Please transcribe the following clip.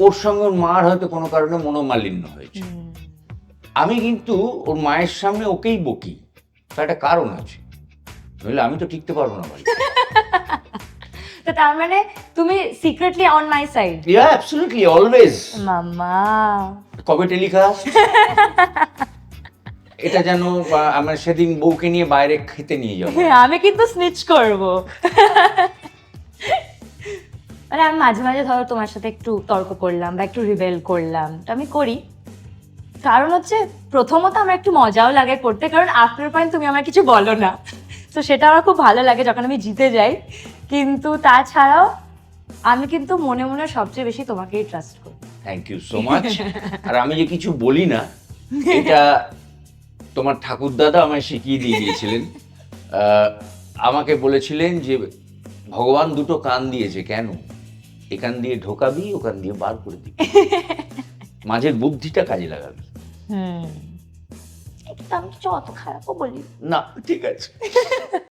ওর সঙ্গে ওর মার হয়তো কোনো কারণে মনোমালিন্য হয়েছে। আমি কিন্তু ওর মায়ের সামনে ওকেই বকি, তার একটা কারণ আছে, নইলে আমি তো টিকতে পারবো না বাড়িতে। তো তার মানে তুমি secretly on my side? Yeah, absolutely, always. মাম্মা কবে টেলিকাস্ট? এটা যেন আমার সেদিন বউকে নিয়ে বাইরে খেতে নিয়ে যাবো। আমি কিন্তু স্নিচ করব। মানে আমি মাঝে মাঝে ধরো তোমার সাথে একটু তর্ক করলাম বা একটু রিবেল করলাম, তো আমি করি। কারণ হচ্ছে প্রথমত আমার একটু মজাও লাগে করতে, কারণ আফটার পয়েন্ট তুমি আমার কিছু বলো না, তো সেটা আমার খুব ভালো লাগে যখন আমি জিতে যাই। কিন্তু তাছাড়াও আমি কিন্তু মনে মনে সবচেয়ে বেশি তোমাকেই ট্রাস্ট করি। Thank you so much. আর আমি যে কিছু বলি না, এটা তোমার ঠাকুরদাদা আমায় শিখিয়ে দিয়ে গিয়েছিলেন। আমাকে বলেছিলেন যে ভগবান দুটো কান দিয়েছে, কেন? এখান দিয়ে ঢোকাবি, ওখান দিয়ে বার করে দিবি, মাঝের বুদ্ধিটা কাজে লাগাবি। এটা তো আমি কিছু অত খারাপও বলি। না, ঠিক আছে।